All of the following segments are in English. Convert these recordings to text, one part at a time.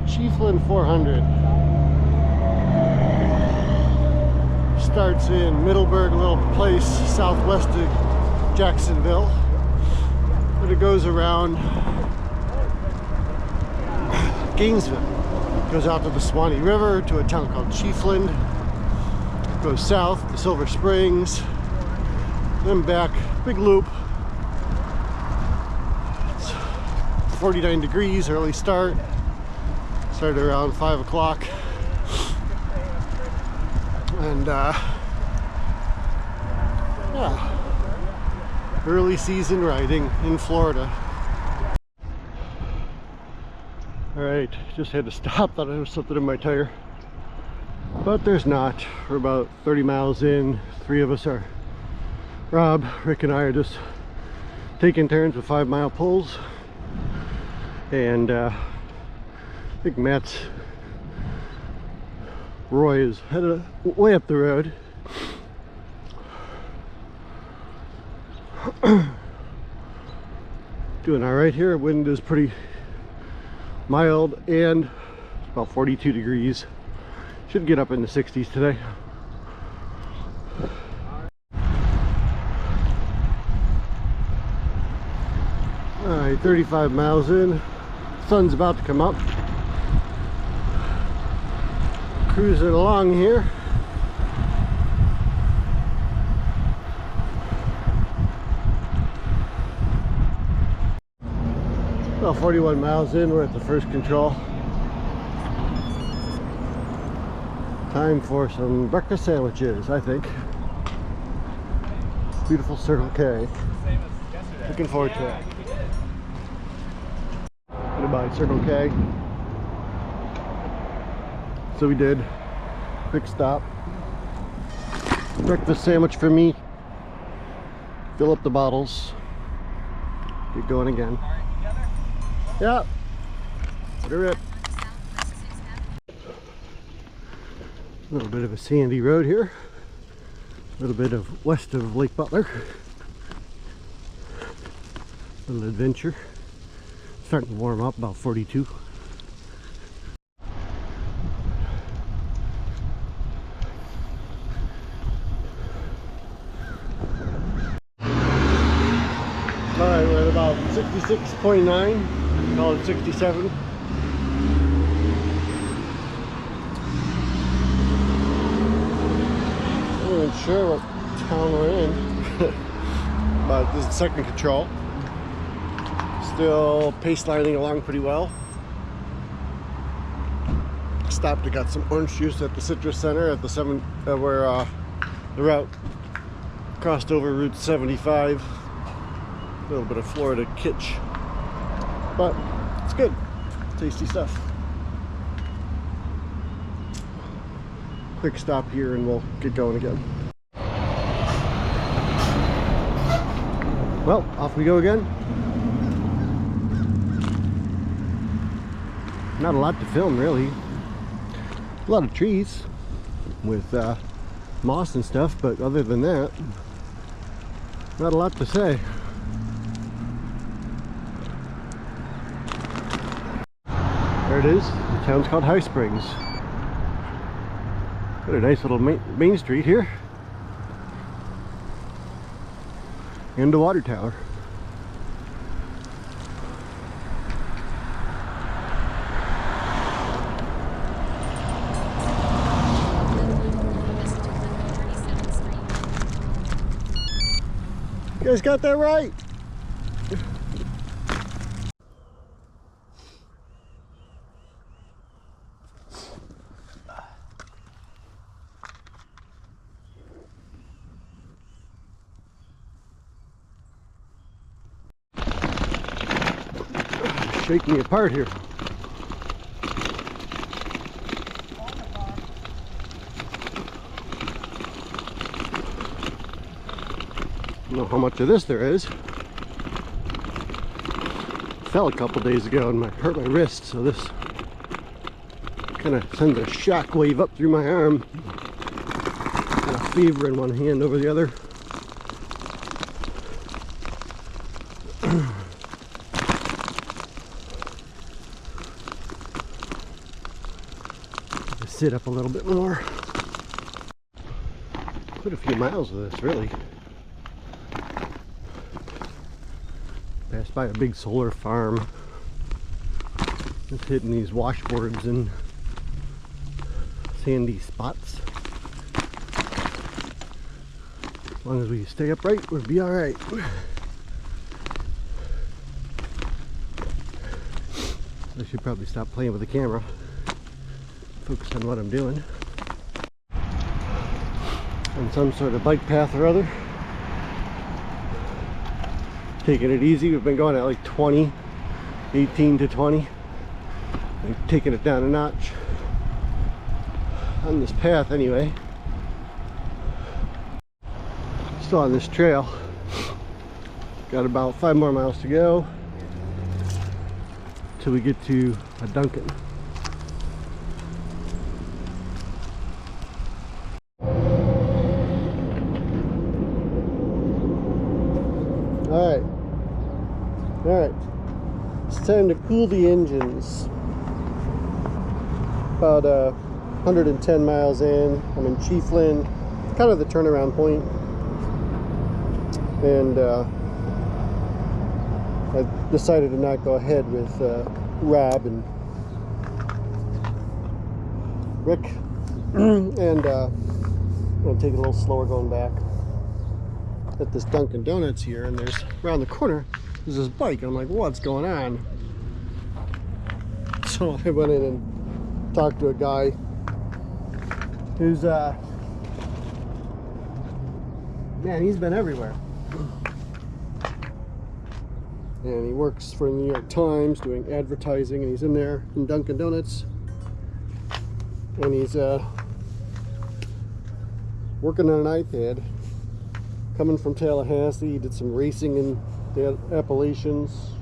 Chiefland 400. Starts in Middleburg, a little place southwest of Jacksonville. But it goes around Gainesville. Goes out to the Swanee River to a town called Chiefland. Goes south to Silver Springs. Then back, big loop. It's 49 degrees, early start. Started around 5 o'clock. And yeah, early season riding in Florida. All right, just had to stop. Thought there was something in my tire, but there's not. We're about 30 miles in. 3 of us are, Rob, Rick, and I are just taking turns with 5-mile pulls. And I think Roy is headed way up the road. Doing all right here. Wind is pretty mild and about 42 degrees. Should get up in the 60s today. All right, 35 miles in. Sun's about to come up. Cruising along here. About 41 miles in, we're at the first control. Time for some breakfast sandwiches, I think. Beautiful Circle K. Looking forward to it. Gonna buy Circle K. So we did. Quick stop. Breakfast sandwich for me. Fill up the bottles. Get going again. Yeah. Let her rip. A little bit of a sandy road here. A little bit of west of Lake Butler. A little adventure. Starting to warm up, about 42. Alright, we're at about 66.9, call it 67. I'm not even sure what town we're in, but this is second control. Still pace lining along pretty well. Stopped and got some orange juice at the Citrus Center at the where the route crossed over Route 75. A little bit of Florida kitsch, but it's good. Tasty stuff. Quick stop here and we'll get going again. Well, off we go again. Not a lot to film, really. A lot of trees with moss and stuff, but other than that, not a lot to say. There it is. The town's called High Springs. Got a nice little main street here. And a water tower. You guys got that right. Shaking me apart here. I don't know how much of this there is. Fell a couple days ago and hurt my wrist, so this kind of sends a shock wave up through my arm. Got a fever in one hand over the other. sit up a little bit more. Quite a few miles of this, really. Passed by a big solar farm. Just hitting these washboards and sandy spots. As long as we stay upright, we'll be alright. I should probably stop playing with the camera. Focus on what I'm doing. On some sort of bike path or other. Taking it easy. We've been going at like 20, 18 to 20. And taking it down a notch. On this path anyway. Still on this trail. Got about 5 more miles to go till we get to a Dunkin'. Alright, it's time to cool the engines. About 110 miles in, I'm in Chiefland, kind of the turnaround point. And I decided to not go ahead with Rob and Rick, and I'll take it a little slower going back. At this Dunkin' Donuts here, and there's around the corner there's this bike, and I'm like, what's going on? So I went in and talked to a guy who's man, he's been everywhere. And he works for the New York Times doing advertising, and he's in there in Dunkin' Donuts, and he's working on an iPad. Coming from Tallahassee, he did some racing in the Appalachians.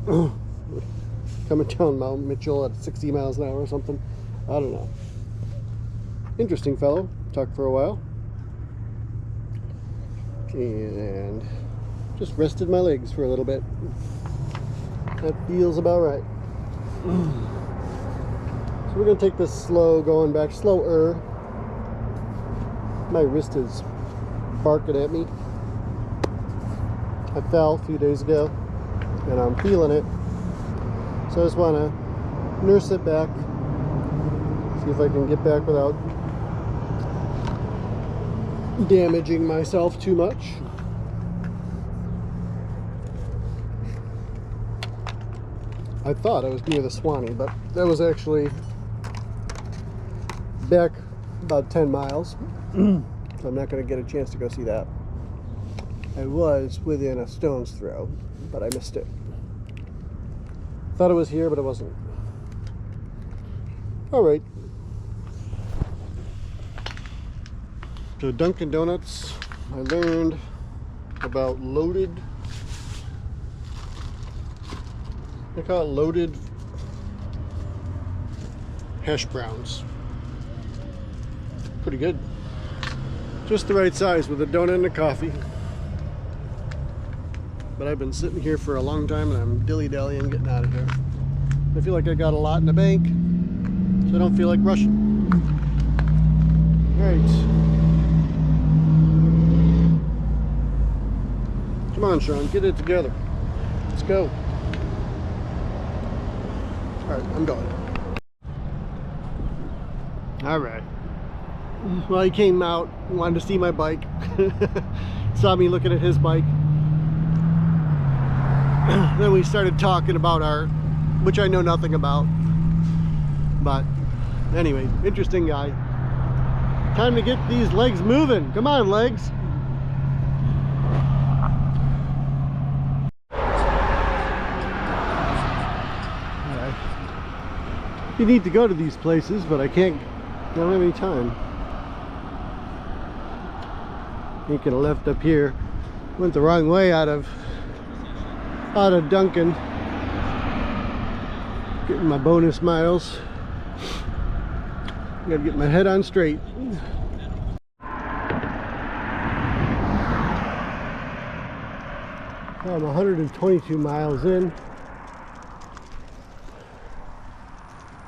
Coming down Mount Mitchell at 60 miles an hour or something. I don't know. Interesting fellow. Talked for a while. And just rested my legs for a little bit. That feels about right. So we're going to take this slow, going back slower. My wrist is barking at me. I fell a few days ago and I'm feeling it, so I just want to nurse it back, see if I can get back without damaging myself too much. I thought I was near the Swanee, but that was actually back about 10 miles. So I'm not going to get a chance to go see that. I was within a stone's throw, but I missed it. Thought it was here, but it wasn't. Alright. So Dunkin' Donuts, I learned about loaded, they call it loaded hash browns. Pretty good. Just the right size with a donut and a coffee. But I've been sitting here for a long time and I'm dilly-dallying getting out of here. I feel like I got a lot in the bank, so I don't feel like rushing. Alright. Come on, Sean, get it together. Let's go. Alright, I'm going. Alright. Well, he came out, wanted to see my bike. Saw me looking at his bike. Then we started talking about our, which I know nothing about. But anyway, interesting guy. Time to get these legs moving. Come on, legs. You need to go to these places, but I don't have any time. Making a left up here. Went the wrong way out of Dunkin'. Getting my bonus miles. Gotta get my head on straight. I'm 122 miles in.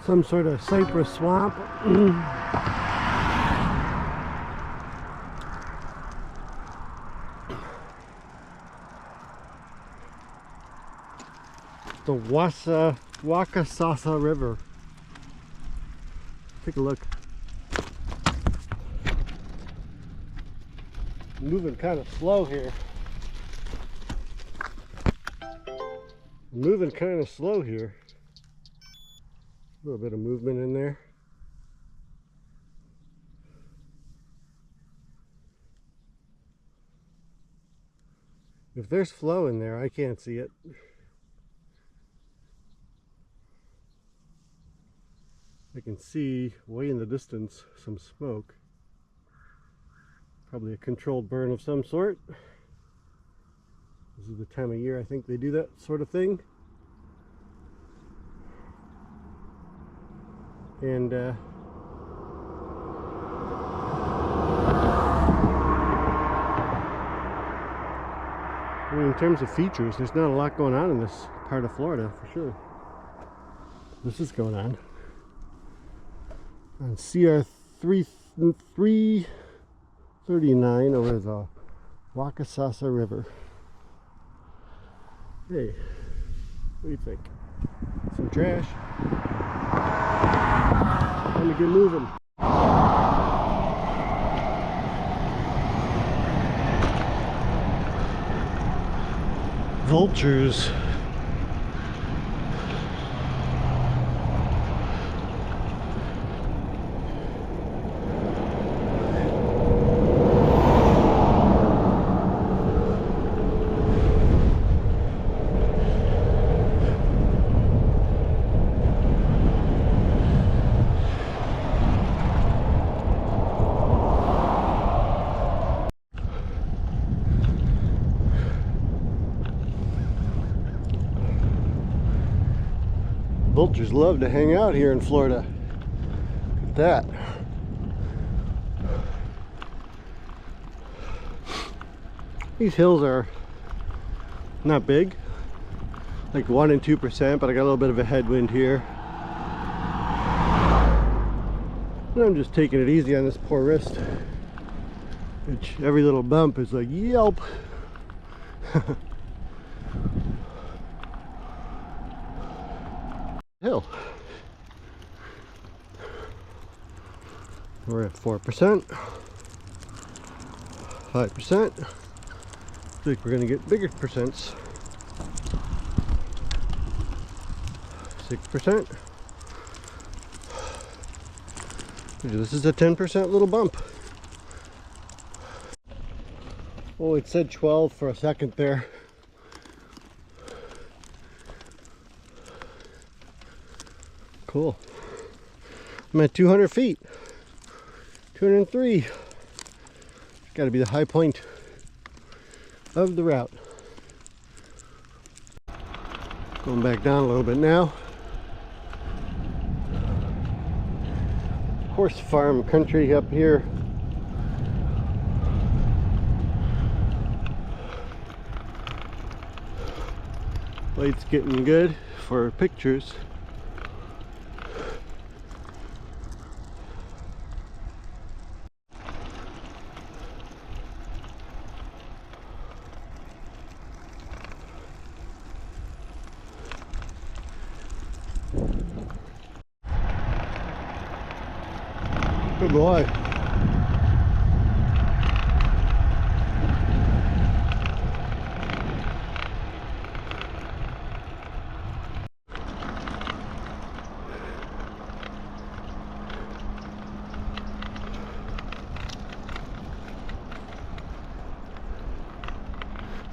some sort of cypress swamp. The Wakasasa River. Take a look. Moving kind of slow here. Moving kind of slow here. A little bit of movement in there. If there's flow in there, I can't see it. I can see way in the distance some smoke. Probably a controlled burn of some sort. This is the time of year I think they do that sort of thing. And I mean, in terms of features, there's not a lot going on in this part of Florida for sure. This is going on CR 339 over the Wakasasa River. Hey, what do you think? Some trash? Time to get moving. Vultures. Vultures love to hang out here in Florida. Look at that. These hills are not big, like 1 and 2%, but I got a little bit of a headwind here. And I'm just taking it easy on this poor wrist, which every little bump is like, yelp. Hill. We're at 4%, 5%. I think we're going to get bigger percents. 6%. This is a 10% little bump. Oh, it said 12 for a second there. Cool. I'm at 200 feet. 203. Got to be the high point of the route. Going back down a little bit now. Horse farm country up here. Light's getting good for pictures. Good boy.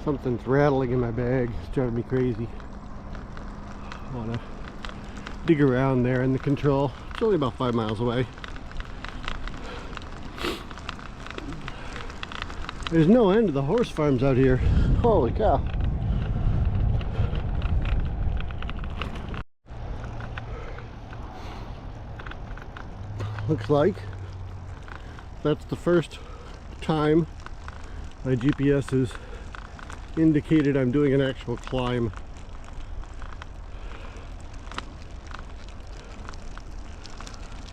Something's rattling in my bag. It's driving me crazy. I want to dig around there in the control. It's only about 5 miles away. There's no end to the horse farms out here. Holy cow. Looks like that's the first time my GPS has indicated I'm doing an actual climb.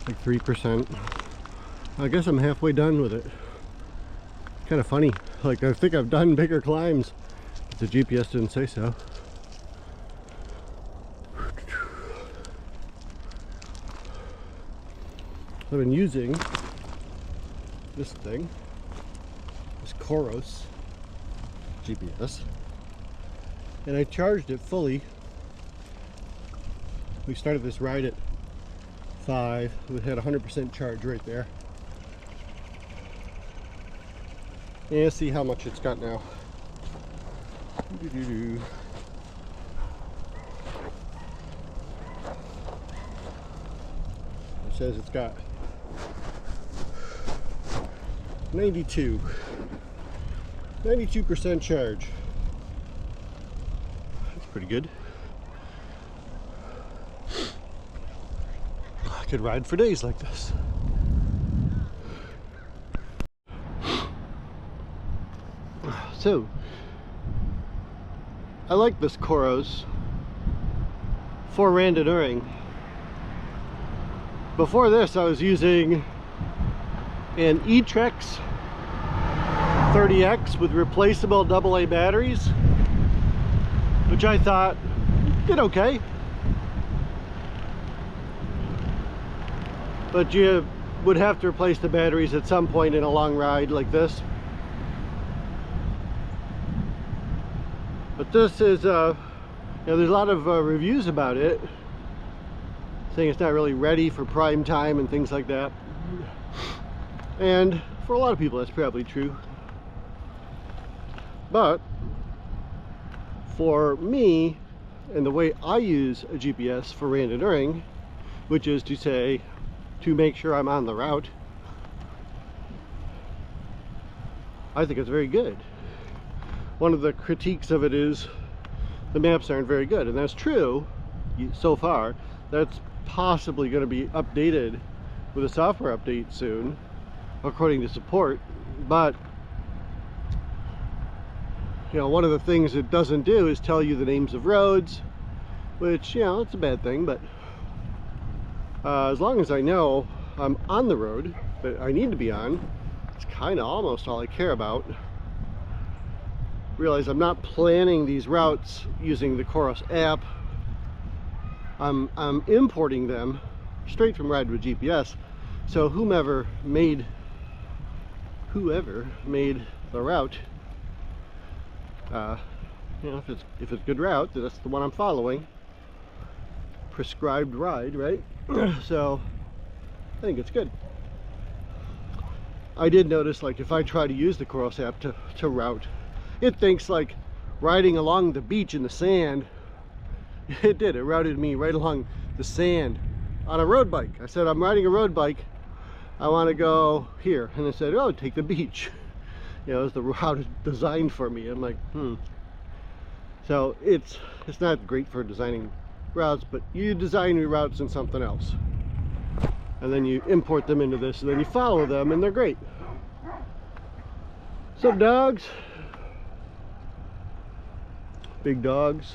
like 3%. I guess I'm halfway done with it. Kind of funny, like I think I've done bigger climbs, but the GPS didn't say so. I've been using this thing, this Coros GPS, and I charged it fully. We started this ride at 5. We had 100% charge right there. And see how much it's got now. It says it's got 92% charge. That's pretty good. I could ride for days like this. So I like this Coros for Randonneuring. Before this I was using an E-Trex 30X with replaceable AA batteries, which I thought did okay, but you would have to replace the batteries at some point in a long ride like this. But this is, there's a lot of reviews about it saying it's not really ready for prime time and things like that. And for a lot of people that's probably true. But for me, and the way I use a GPS for Randonneuring, which is to say, to make sure I'm on the route, I think it's very good. One of the critiques of it is the maps aren't very good, and that's true so far. That's possibly going to be updated with a software update soon, according to support. But you know, one of the things it doesn't do is tell you the names of roads, which, you know, it's a bad thing. But as long as I know I'm on the road that I need to be on, it's kind of almost all I care about. Realize I'm not planning these routes using the Coros app. I'm importing them straight from Ride with GPS. So whoever made the route, you know, if it's a good route, that's the one I'm following. Prescribed ride, right? So I think it's good. I did notice, like, if I try to use the Coros app to route, it thinks like riding along the beach in the sand. It routed me right along the sand on a road bike. I said, I'm riding a road bike, I want to go here, and it said, oh, take the beach. You know, it's the route designed for me. I'm like, So it's not great for designing routes, but you design your routes in something else, and then you import them into this, and then you follow them, and they're great. So dogs, big dogs.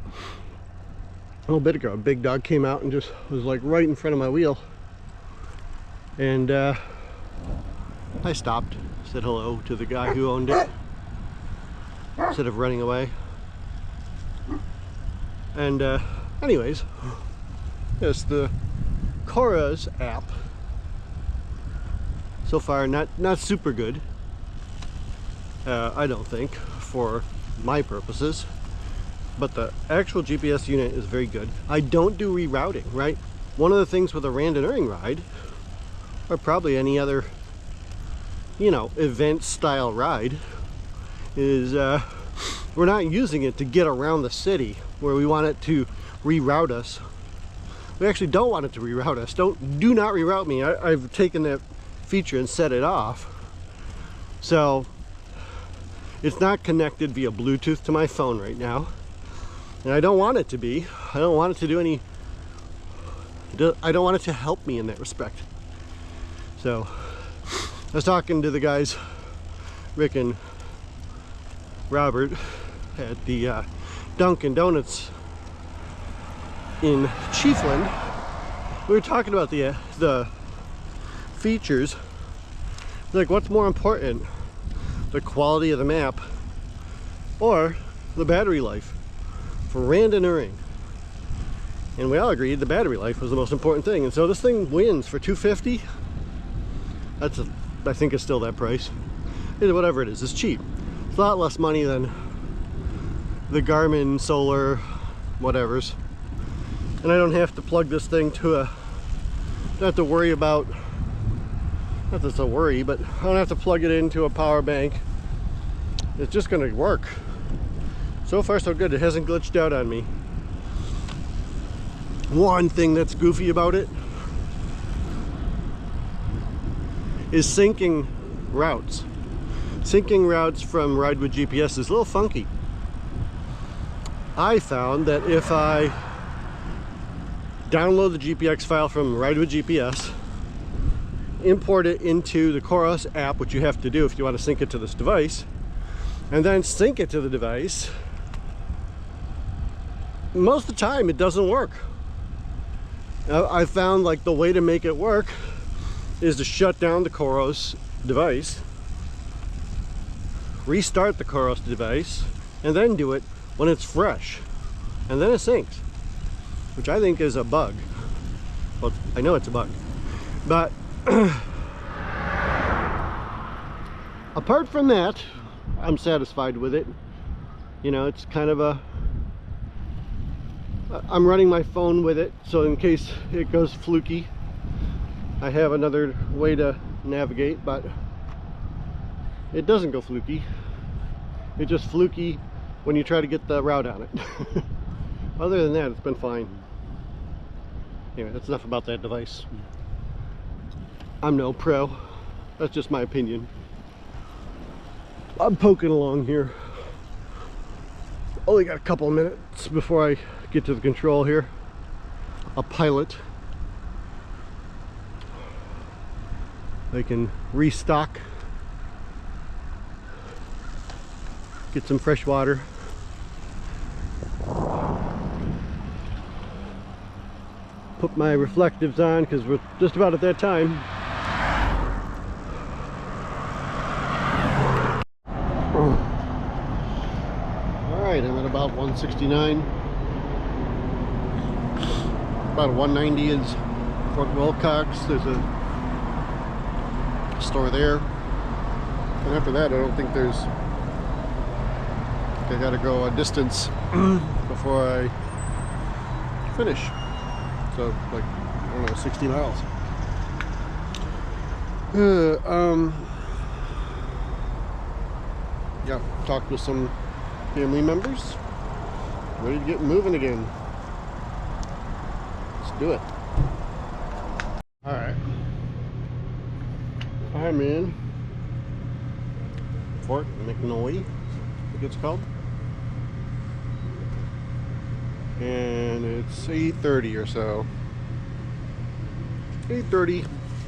A little bit ago, a big dog came out and just was like right in front of my wheel, and I stopped, said hello to the guy who owned it instead of running away. And anyways, it's the Coros app. So far not super good, I don't think, for my purposes. But the actual GPS unit is very good. I don't do rerouting, right? One of the things with a Randonneuring ride, or probably any other, you know, event style ride, is we're not using it to get around the city where we want it to reroute us. We actually don't want it to reroute us. Do not reroute me. I've taken that feature and set it off. So it's not connected via Bluetooth to my phone right now. And I don't want it to be. I don't want it to do any, I don't want it to help me in that respect. So I was talking to the guys, Rick and Robert, at the Dunkin' Donuts in Chiefland, We were talking about the features. Like, what's more important, the quality of the map or the battery life for Randonneuring? And we all agreed the battery life was the most important thing. And so this thing wins for $250. I think it's still that price. Whatever it is, it's cheap. It's a lot less money than the Garmin Solar whatevers. And I don't have to plug this thing to don't have to worry about, not that it's a worry, but I don't have to plug it into a power bank. It's just gonna work. So far so good. It hasn't glitched out on me. One thing that's goofy about it is syncing routes. Syncing routes from Ride with GPS is a little funky. I found that if I download the GPX file from Ride with GPS, import it into the Coros app, which you have to do if you want to sync it to this device, and then sync it to the device, most of the time it doesn't work. I found like the way to make it work is to shut down the Coros device, restart the Coros device, and then do it when it's fresh, and then it syncs, which I think is a bug. Well, I know it's a bug, but apart from that, I'm satisfied with it. You know, it's kind of a, I'm running my phone with it, so in case it goes fluky, I have another way to navigate, but it doesn't go fluky. It's just fluky when you try to get the route on it. Other than that, it's been fine. Anyway, that's enough about that device. I'm no pro. That's just my opinion. I'm poking along here. Only got a couple of minutes before I get to the control here. A pilot. They can restock. Get some fresh water. Put my reflectives on because we're just about at that time. Alright, I'm at about 169. About 190 is Fort Wilcox. There's a store there. And after that, I don't think there's... I gotta go a distance before I finish. So, like, I don't know, 60 miles. Yeah, talked with some family members. Ready to get moving again. Let's do it. Alright. I'm in Fort McNoy, I think it's called. And it's 8:30 or so. 8:30,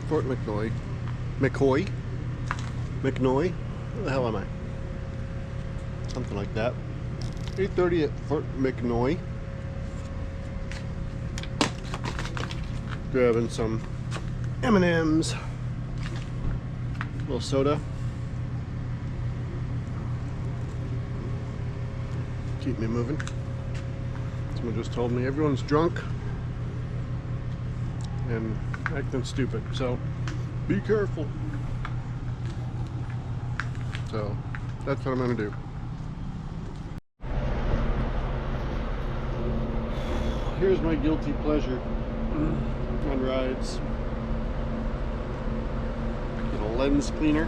Fort McNoy. McNoy? Where the hell am I? Something like that. 8:30 at Fort McNoy. Grabbing some M&M's. A little soda. Keep me moving. Someone just told me everyone's drunk and acting stupid, so be careful. So that's what I'm gonna do. Here's my guilty pleasure on rides. Get a lens cleaner.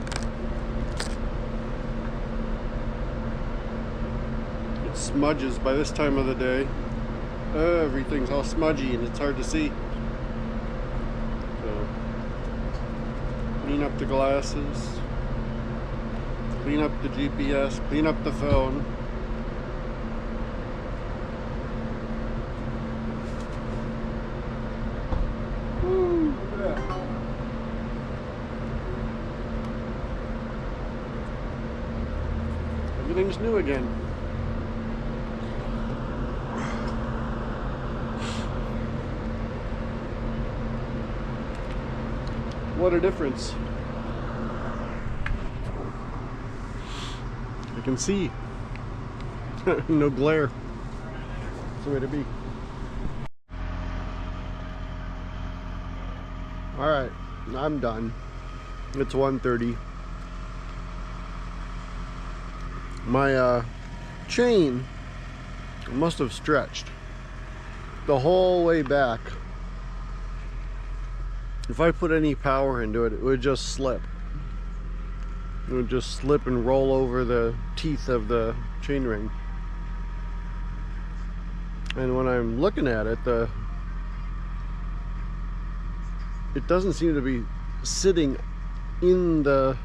It smudges by this time of the day. Everything's all smudgy and it's hard to see. So, clean up the glasses, clean up the GPS, clean up the phone. Woo, look at that. Everything's new again. What a difference. I can see. No glare. That's the way to be. Alright, I'm done. It's 1:30. My chain must have stretched the whole way back. If I put any power into it, it would just slip. It would just slip and roll over the teeth of the chain ring. And when I'm looking at it, it doesn't seem to be sitting in the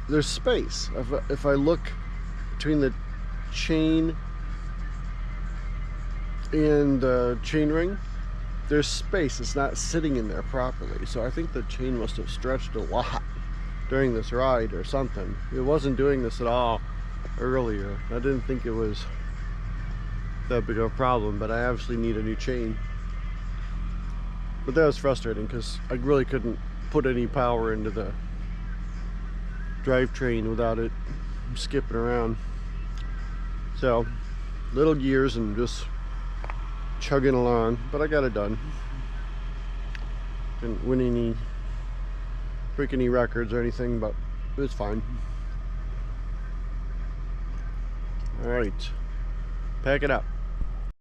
there's space. If I look between the chain and the chain ring, there's space. It's not sitting in there properly. So I think the chain must have stretched a lot during this ride or something. It wasn't doing this at all earlier. I didn't think it was that big of a problem, but I obviously need a new chain. But that was frustrating because I really couldn't put any power into the drivetrain without it skipping around. So little gears and just chugging along, but I got it done. Didn't win break any records or anything, but it was fine. All right, pack it up.